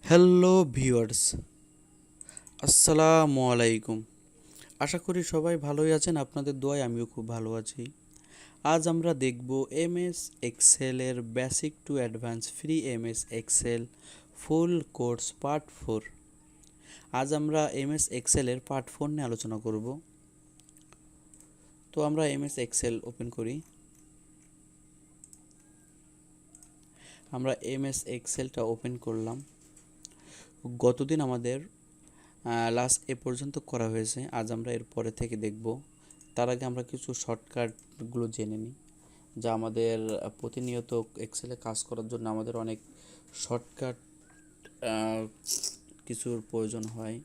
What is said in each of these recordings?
Hello viewers, আসসালামু আলাইকুম। আশা করি সবাই ভালোই আছেন। আপনাদের দোয়ায় আমিও খুব ভালো আছি। আজ আমরা দেখব এমএস এক্সেলের basic to advance free MS Excel full course part 4। আজ আমরা এমএস এক্সেলের পার্ট 4 নিয়ে আলোচনা করব। তো আমরা এমএস এক্সেল ওপেন করি। আমরা এমএস এক্সেলটা ওপেন করলাম। গতদিন আমাদের লাস্ট এ পর্যন্ত করা হয়েছে। আজ আমরা এর পরে থেকে দেখব। তার আগে আমরা কিছু শর্টকাটগুলো জেনে নিই, যা আমাদের প্রতিনিয়ত এক্সেলে কাজ করার জন্য আমাদের অনেক শর্টকাট কিছুর প্রয়োজন হয়।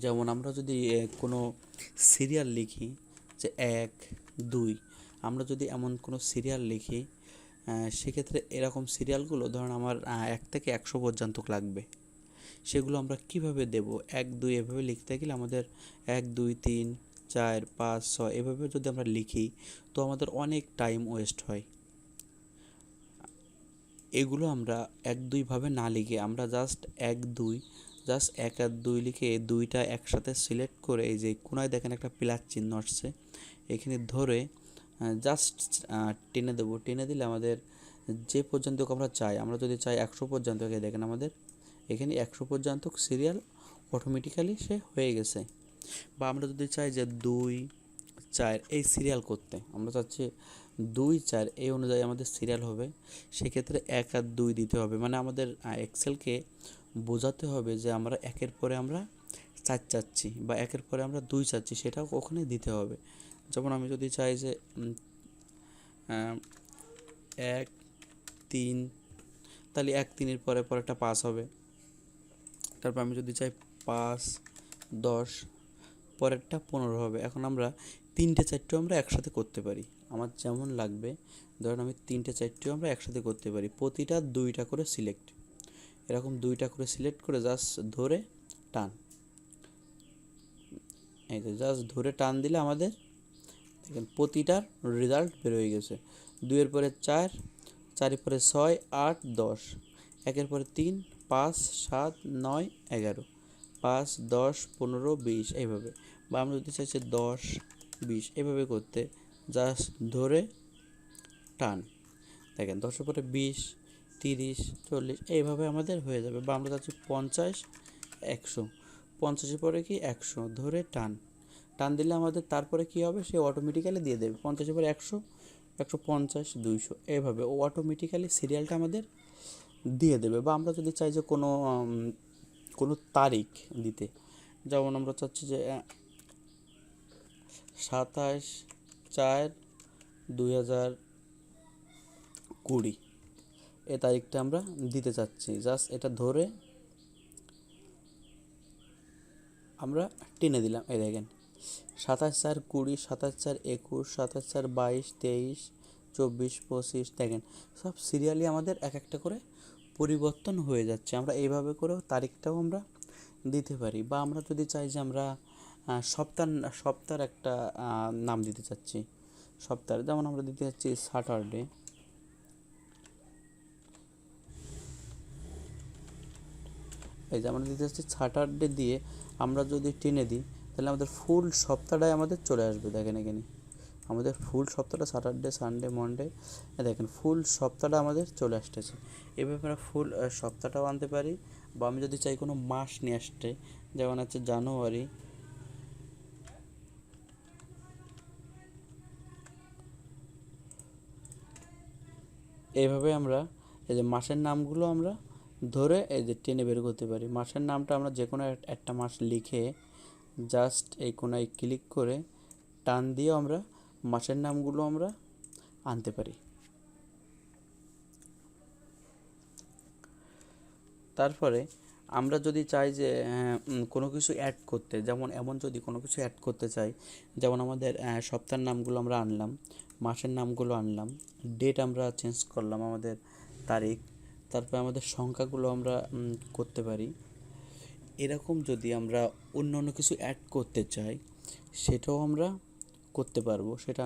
যেমন আমরা যদি কোনো সিরিয়াল লিখি, যে 1 2, আমরা যদি এমন কোনো সিরিয়াল লিখি, সেক্ষেত্রে এরকম সিরিয়ালগুলো ধরুন আমার 1 থেকে 100 পর্যন্ত লাগবে। সেগুলো আমরা কিভাবে দেব? 1 2 এভাবে লিখতে গেলে আমাদের 1 2 3 4 5 6 এভাবে যদি আমরা লিখি, তো আমাদের অনেক টাইম ওয়েস্ট হয়। এগুলো আমরা 1 2 ভাবে না লিখে আমরা জাস্ট 1 2 1 আর 2 লিখে দুইটা একসাথে সিলেক্ট করে, এই যে কোনায় দেখেন একটা প্লাস চিহ্ন আসছে, এখানে ধরে জাস্ট টেনে দেবো। টেনে দিলে আমাদের যে পর্যন্ত আমরা চাই, আমরা যদি চাই 100 পর্যন্ত, দেখেন আমাদের এখানে 100 পর্যন্ত সিরিয়াল অটোমেটিক্যালি সে হয়ে গেছে। বা আমরা যদি চাই যে 2 4 এই সিরিয়াল করতে, আমরা চাচ্ছি 2 4 এই অনুযায়ী আমাদের সিরিয়াল হবে, সেক্ষেত্রে 1 আর 2 দিতে হবে। মানে আমাদের এক্সেলকে বোঝাতে হবে যে আমরা 1-এর পরে আমরা 4 চাচ্ছি বা 1-এর পরে আমরা 2 চাচ্ছি, সেটাও ওখানে দিতে হবে। যেমন আমি যদি চাই যে 1 3, তাহলে 1 3-এর পরে পরেরটা 5 হবে। তারপর আমি যদি চাই 5 10, পরেরটা 15 হবে। এখন আমরা 3টে 4টেও আমরা একসাথে করতে পারি, আমার যেমন লাগবে। ধরুন আমি 3টে 4টেও আমরা একসাথে করতে পারি। প্রতিটা 2টা করে সিলেক্ট, এরকম 2টা করে সিলেক্ট করে জাস্ট ধরে টান, এই যে জাস্ট ধরে টান দিলে আমাদের দেখেন প্রতিটার রেজাল্ট বের হয়ে গেছে। 2-এর পরে 4, 4-এর পরে 6 8 10, 1-এর পরে 3 5 7 9 11, 5 10 15 20 এইভাবে। বা আমরা যদি চাইছি 10 20 এইভাবে করতে, জাস্ট ধরে টান, দেখেন 10-এর পরে 20 30 40 এইভাবে আমাদের হয়ে যাবে। বা আমরা চাচ্ছি 50 100, 50-এর পরে কি 100 ধরে টান, টান দিলে আমাদের তারপরে কি হবে, সে অটোমেটিক্যালি দিয়ে দেবে। 50-এর পরে 100 150 200 এইভাবে ও অটোমেটিক্যালি সিরিয়ালটা আমাদের দিয়ে দেবে। বা আমরা যদি চাই যে কোনো তারিখ দিতে, যেমন আমরা চাচ্ছি যে 27/4/2020 এই তারিখটা আমরা দিতে চাচ্ছি, জাস্ট এটা ধরে আমরা টেনে দিলাম। এই দেখেন 27/4/20, 27/4/21, 27/4/22, 23 24, দেখেন সব সিরিয়ালি আমাদের এক একটা করে পরিবর্তন হয়ে যাচ্ছে। আমরা এইভাবে করেও তারিখটাও আমরা দিতে পারি। বা আমরা যদি চাই যে আমরা সপ্তাহের একটা নাম দিতে চাচ্ছি, সপ্তাহের, যেমন আমরা দিতে চাচ্ছি স্যাটারডে। এই যে আমরা দিতে চাচ্ছি স্যাটারডে দিয়ে আমরা যদি টেনে দিই, তাহলে আমাদের ফুল সপ্তাহটাই আমাদের চলে আসবে। দেখেন এখানে আমাদের ফুল সপ্তাহটা স্যাটারডে সানডে মনডে, দেখেন ফুল সপ্তাহটা আমাদের চলে আসতেছে। এভাবে আমরা ফুল সপ্তাহটাও আনতে পারি। বা আমি যদি চাই কোনো মাস নিয়ে আসতে, যেমন আছে জানুয়ারি, এইভাবে আমরা এই যে মাসের নামগুলো আমরা ধরে এই যে টেনে বের করতে পারি। মাসের নামটা আমরা যে কোনো একটা মাস লিখে জাস্ট এই কোনায় ক্লিক করে টান দিয়ে আমরা মাসের নামগুলো আমরা আনতে পারি। তারপরে আমরা যদি চাই যে কোনো কিছু অ্যাড করতে, যেমন যদি কোনো কিছু অ্যাড করতে চাই, যেমন আমাদের সপ্তাহের নামগুলো আমরা আনলাম, মাসের নামগুলো আনলাম, ডেট আমরা চেঞ্জ করলাম আমাদের তারিখ, তারপরে আমাদের সংখ্যাগুলো আমরা করতে পারি। এরকম যদি আমরা অন্য অন্য কিছু অ্যাড করতে চাই, সেটাও আমরা করতে পারবো। সেটা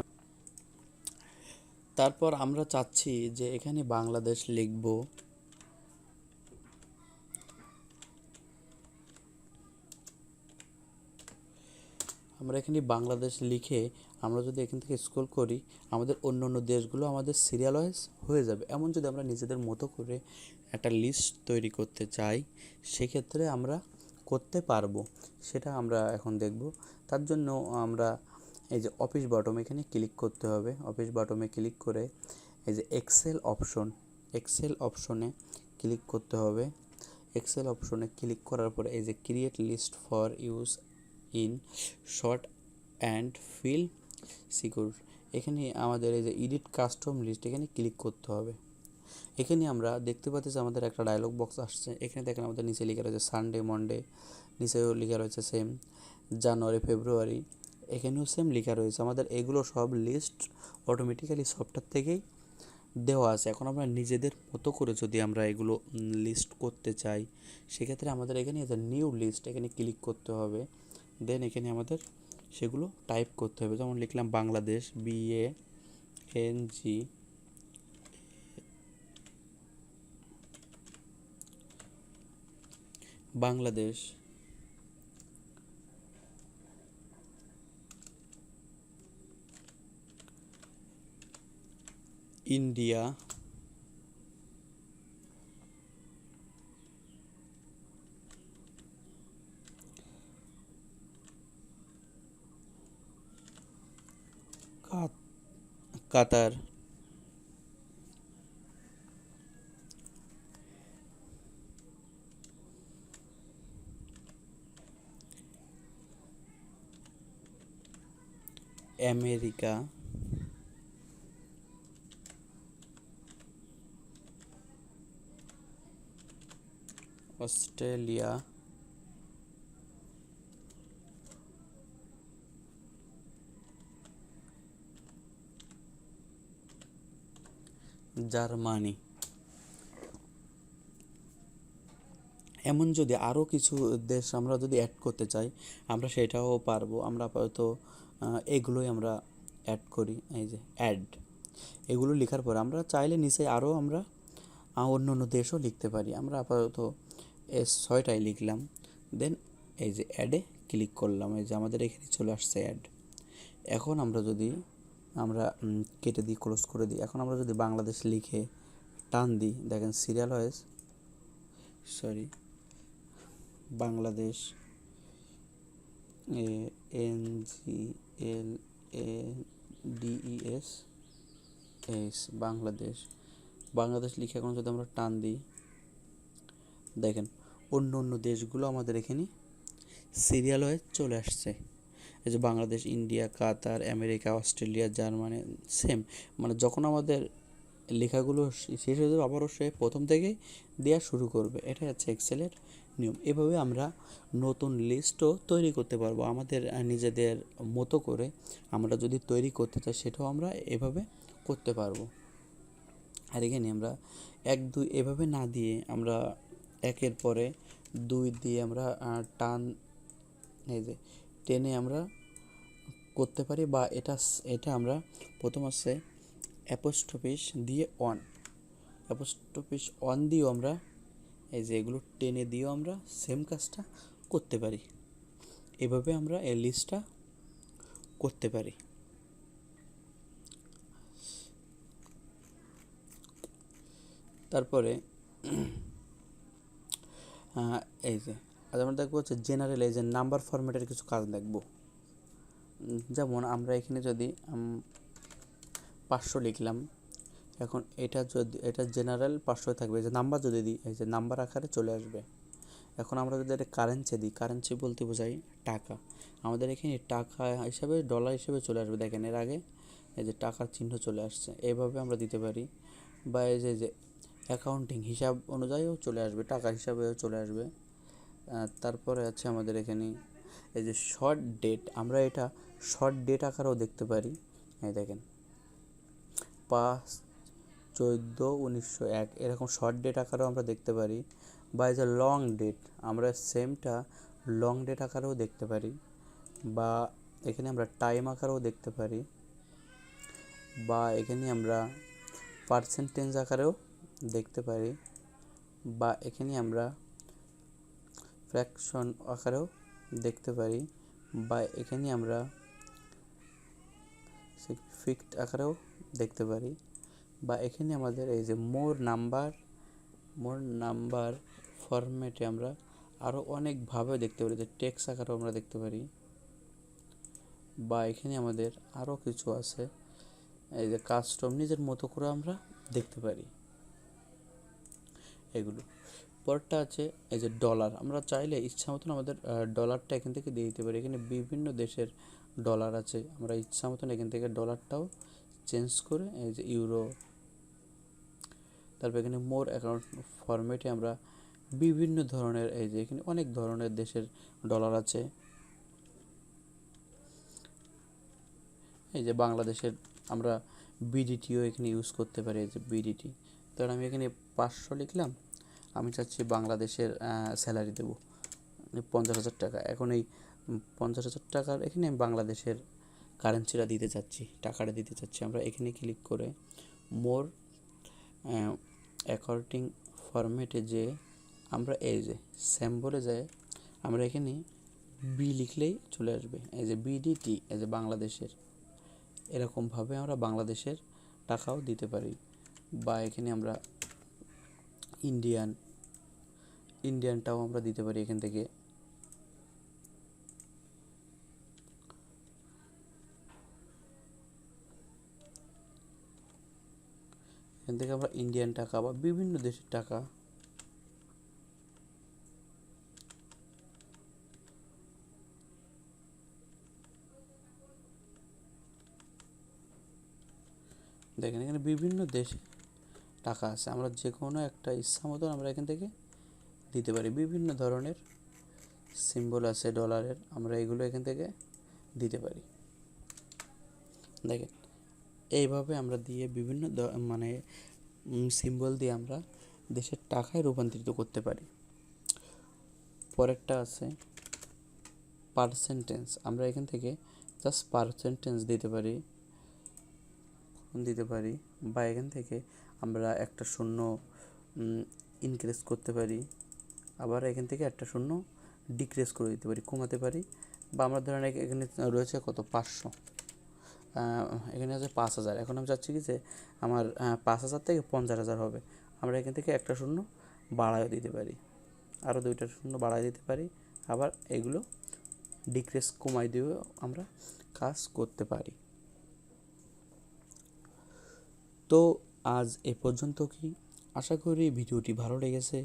তারপর আমরা চাচ্ছি যে এখানে বাংলাদেশ লিখব, আমরা এখানে বাংলাদেশ লিখে আমরা যদি এখান থেকে স্ক্রল করি আমাদের অন্য অন্য দেশগুলো আমাদের সিরিয়াল ওয়াইজ হয়ে যাবে। এমন যদি আমরা নিজেদের মতো করে একটা লিস্ট তৈরি করতে চাই সেক্ষেত্রে আমরা করতে পারবো, সেটা আমরা এখন দেখব। তার জন্য আমরা এই যে অফিস বটম এখানে ক্লিক করতে হবে। অফিস বটমে ক্লিক করে এই যে এক্সেল অপশনে ক্লিক করতে হবে। এক্সেল অপশনে ক্লিক করার পরে এই যে create list for use in sort and fill secure, এখানে আমাদের এই যে এডিট কাস্টম লিস্ট এখানে ক্লিক করতে হবে। এখানে আমরা দেখতে পাচ্ছি যে আমাদের একটা ডায়লগ বক্স আসছে। এখানে দেখেন আমাদের নিচে লেখা রয়েছে সানডে মনডে, নিচেও লেখা রয়েছে সেম জানুয়ারি ফেব্রুয়ারি, এখানেও সেম লেখা রয়েছে। আমাদের এগুলো সব লিস্ট অটোমেটিক্যালি সফটওয়্যার থেকেই দেওয়া আছে। এখন আমরা নিজেদের মতো করে যদি আমরা এগুলো লিস্ট করতে চাই সেক্ষেত্রে আমাদের এখানে নিউ লিস্ট এখানে ক্লিক করতে হবে। দেন এখানে আমাদের সেগুলো টাইপ করতে হবে। যেমন লিখলাম বাংলাদেশ, BANG, বাংলাদেশ, ইন্ডিয়া, কাতার, আমেরিকা, অস্ট্রেলিয়া, জার্মানি। এমন যদি আরও কিছু দেশ আমরা যদি অ্যাড করতে চাই আমরা সেটাও পারবো। আমরা আপাতত এগুলোই আমরা অ্যাড করি। এই যে অ্যাড, এগুলো লেখার পর আমরা চাইলে নিচে আরও আমরা অন্য অন্য দেশও লিখতে পারি। আমরা আপাতত 6টাই লিখলাম। দেন এই যে অ্যাডে ক্লিক করলাম, এই যে আমাদের এখানে চলে আসছে অ্যাড। এখন আমরা যদি আমরা কেটে দিই, ক্লোজ করে দিই। এখন আমরা যদি বাংলাদেশ লিখে টান দিই, দেখেন serial wise, Bangladesh, NGLADES, Bangladesh লিখে এখন যদি আমরা টান দিই দেখেন অন্য অন্য দেশগুলো আমাদের এখানে সিরিয়াল ওয়াইজ চলে আসছে। এই যে বাংলাদেশ, ইন্ডিয়া, কাতার, আমেরিকা, অস্ট্রেলিয়া, জার্মানি, সেম। মানে যখন আমাদের লেখাগুলো শেষ হয়ে যাবে আবারও সে প্রথম থেকেই দেওয়া শুরু করবে। এটাই হচ্ছে এক্সেলের নিয়ম। এভাবে আমরা নতুন লিস্টও তৈরি করতে পারবো আমাদের নিজেদের মতো করে। আমরা যদি তৈরি করতে চাই সেটাও আমরা এভাবে করতে পারবো। আর এখানে আমরা 1 2 এভাবে না দিয়ে আমরা একের পরে 2 দিয়ে আমরা এই যে টেনে আমরা করতে পারি। বা এটা আমরা প্রথম আছে অ্যাপোস্ট্রোফিস দিয়ে অন দিয়েও আমরা এই যে এগুলো টেনে দিয়েও আমরা সেম কাজটা করতে পারি। এভাবে আমরা এই লিস্টটা করতে পারি। তারপরে এই যে আজ আমরা দেখবো হচ্ছে জেনারেল, এই যে নাম্বার ফরম্যাটের কিছু কাজ দেখব। যেমন আমরা এখানে যদি 500 লিখলাম, এখন এটা জেনারেল 500 থাকবে। যে নাম্বার যদি দিই এই যে নাম্বার আকারে চলে আসবে। এখন আমরা যদি এটা কারেন্সি দিই, কারেন্সি বলতে বোঝাই টাকা, আমাদের এখানে টাকা হিসাবে ডলার হিসেবে চলে আসবে। দেখেন এর আগে এই যে টাকার চিহ্ন চলে আসছে। এইভাবে আমরা দিতে পারি। বা এই যে অ্যাকাউন্টিং হিসাব অনুযায়ীও চলে আসবে, টাকা হিসাবেও চলে আসবে। তারপরে আছে আমাদের এখানে এই যে শর্ট ডেট, আমরা এটা শর্ট ডেট আকারেও দেখতে পারি। এই দেখেন 5/14/1901 এরকম শর্ট ডেট আকারেও আমরা দেখতে পারি। বা এই যে লং ডেট, আমরা সেমটা লং ডেট আকারেও দেখতে পারি। বা এখানে আমরা টাইম আকারেও দেখতে পারি। বা এখানে আমরা পার্সেন্টেজ আকারেও দেখতে পারি। বা এখানে আমরা ফ্র্যাকশন আকারেও দেখতে পারি। বা এখানে আমরা ফিক্সড আকারেও দেখতে পারি, বা এখানে আমাদের এই যে মোর নাম্বার ফরম্যাটে আমরা আরও অনেকভাবে দেখতে পারি, যে টেক্সট আকারেও আমরা দেখতে পারি, বা এখানে আমাদের আরও কিছু আছে, এই যে কাস্টম নিজের মতো করে আমরা দেখতে পারি এগুলো। পরটা আছে এই যে ডলার, আমরা চাইলে ইচ্ছা মতন আমাদের ডলারটা এখান থেকে দিয়ে দিতে পারি। এখানে বিভিন্ন দেশের ডলার আছে, আমরা ইচ্ছা মতন এখান থেকে ডলারটাও চেঞ্জ করে এই যে ইউরো, তারপর এখানে মোর অ্যাকাউন্ট ফরম্যাটে আমরা বিভিন্ন ধরনের, এই যে এখানে অনেক ধরনের দেশের ডলার আছে। এই যে বাংলাদেশের আমরা বিডিটিও এখানে ইউজ করতে পারি, এই যে বিডিটি। ধর আমি এখানে 500 লিখলাম, আমি চাচ্ছি বাংলাদেশের স্যালারি দেবো 50,000 টাকা। এখন এই 50,000 টাকার এখানে আমি বাংলাদেশের কারেন্সিটা দিতে চাচ্ছি, টাকাটা দিতে চাচ্ছি। আমরা এখানে ক্লিক করে মোর অ্যাকর্ডিং ফরম্যাটে যে আমরা এই যে স্যাম্বলে যাই, আমরা এখানে বি লিখলেই চলে আসবে, এই যে বিডিটি, এই যে বাংলাদেশের। এরকমভাবে আমরা বাংলাদেশের টাকাও দিতে পারি, বা এখানে আমরা ইন্ডিয়ানটাও আমরা দিতে পারি এখান থেকে। এখান থেকে আমরা ইন্ডিয়ান টাকা বা বিভিন্ন দেশের টাকা দেখেন, এখানে বিভিন্ন দেশে টাকা আছে, আমরা যে কোনো একটা ইচ্ছা মতন আমরা এখান থেকে দিতে পারি। বিভিন্ন ধরনের সিম্বল আছে ডলারের, আমরা এগুলো এখান থেকে দিতে পারি। দেখেন, এইভাবে আমরা দিয়ে বিভিন্ন মানে সিম্বল দিয়ে আমরা দেশের টাকায় রূপান্তরিত করতে পারি। পরেরটা আছে পার্সেন্টেজ, আমরা এখান থেকে জাস্ট পার্সেন্টেজ দিতে পারি, বা এখান থেকে আমরা একটা শূন্য ইনক্রিজ করতে পারি, আবার এখান থেকে একটা শূন্য ডিক্রিজ করে দিতে পারি, কমাতে পারি। বা আমরা ধরেন এখানে রয়েছে কত 500, এখানে আছে 5,000। এখন আমি চাচ্ছি কি যে আমার 5,000 থেকে 50,000 হবে, আমরা এখান থেকে একটা শূন্য বাড়ায় দিতে পারি, আরও 2টা শূন্য বাড়ায় দিতে পারি, আবার এগুলো ডিক্রিজ কমাই দিয়েও আমরা কাজ করতে পারি। তো আজ এ পর্যন্ত কি, আশা করি ভিডিওটি ভালো লেগেছে।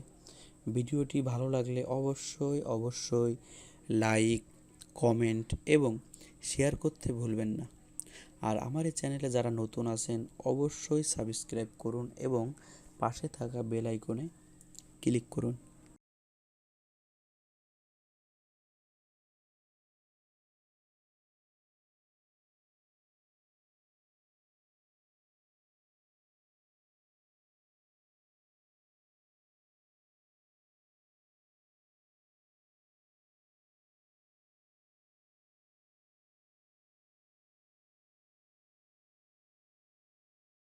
ভিডিওটি ভালো লাগলে অবশ্যই লাইক, কমেন্ট এবং শেয়ার করতে ভুলবেন না। আর আমার এই চ্যানেলে যারা নতুন আছেন অবশ্যই সাবস্ক্রাইব করুন এবং পাশে থাকা বেল আইকনে ক্লিক করুন।